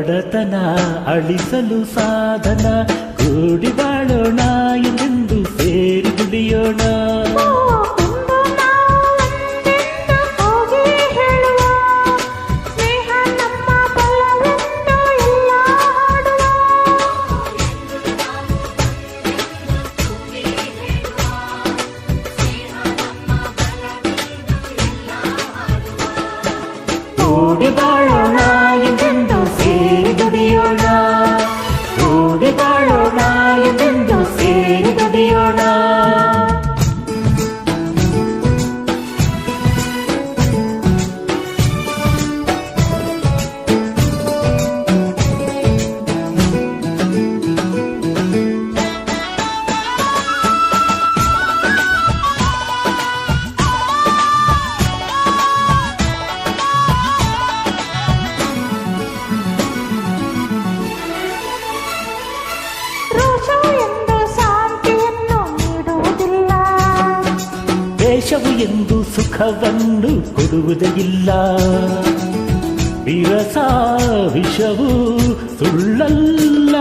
ಬಡತನ ಅಳಿಸಲು ಸಾಧನ ಕೂಡಿ ಬಾಳೋಣ ಎಂದೆಂದು ಸೇರಿ ದುಡಿಯೋಣ. ಕೂಡಿ ಬಾಳೋಣ ಎಂದೆಂದು ಸೇರಿ ದುಡಿಯೋಣ. ಕೂಡಿ ಬಾಳೋಣ ಎಂದೆಂದು ಸೇರಿ ದುಡಿಯೋಣ. ದೇಶವು ಎಂದು ಸುಖವನ್ನು ಕೊಡುವುದೇ ಇಲ್ಲ. ವಿರಸ ವಿಷವು ಸುಳ್ಳಲ್ಲ.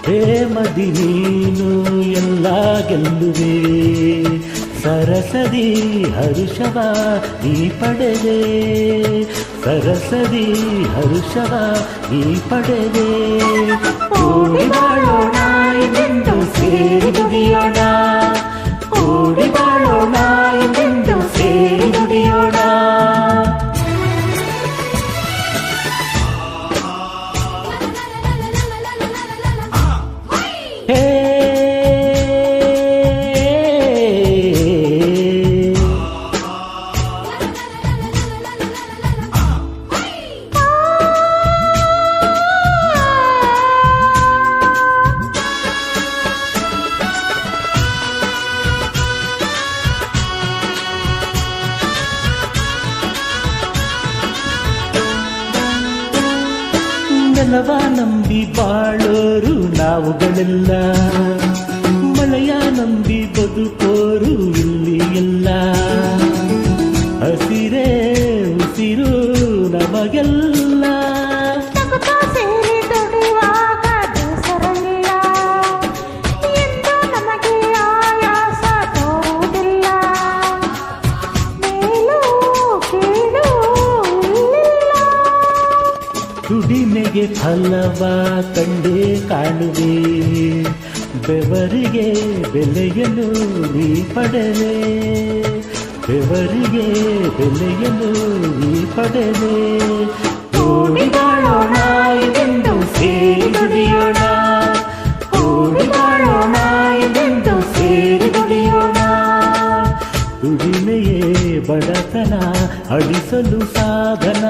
ಪ್ರೇಮದಿ ನೀನು ಎಲ್ಲ ಗೆಲ್ಲುವೆ. ಸರಸದಿ ಹರುಷವ ನೀ ಪಡೆದೆ. ಸರಸದಿ ಹರುಷವ ನೀ ಪಡೆದೆ. ಕೂಡಿ ಬಾಳೋಣ ಎಂದೆಂದು ಸೇರಿ ದುಡಿಯೋಣ. ಕೂಡಿ ಬಾಳೋಣ ಎಂದೆಂದು ಸೇರಿ ದುಡಿಯೋಣ. ನೆಲವ ನಂಬಿ ಬಾಳೋರು ನಾವುಗಳೆಲ್ಲ. ಮಳೆಯ ನಂಬಿ ಬದುಕೋರು ಇಲ್ಲಿ ಎಲ್ಲ. ಹಸಿರೇ ಉಸಿರು ನಮಗೆಲ್ಲ. ದುಡಿಮೆಗೆ ಫಲವ ಕಂಡೇ ಕಾಣುವೆ. ಬೆವರಿಗೆ ಬೆಲೆಯನ್ನು ನೀ ಪಡೆವೆ. ಬೆವರಿಗೆ ಬೆಲೆಯನ್ನು ನೀ ಪಡೆವೆ. ಕೂಡಿ ಬಾಳೋಣ ಎಂದೆಂದು ಸೇರಿ ದುಡಿಯೋಣ. ಕೂಡಿ ಬಾಳೋಣ ಎಂದೆಂದು ಸೇರಿ ದುಡಿಯೋಣ. ದುಡಿಮೆಯೇ ಬಡತನ ಅಳಿಸಲು ಸಾಧನ.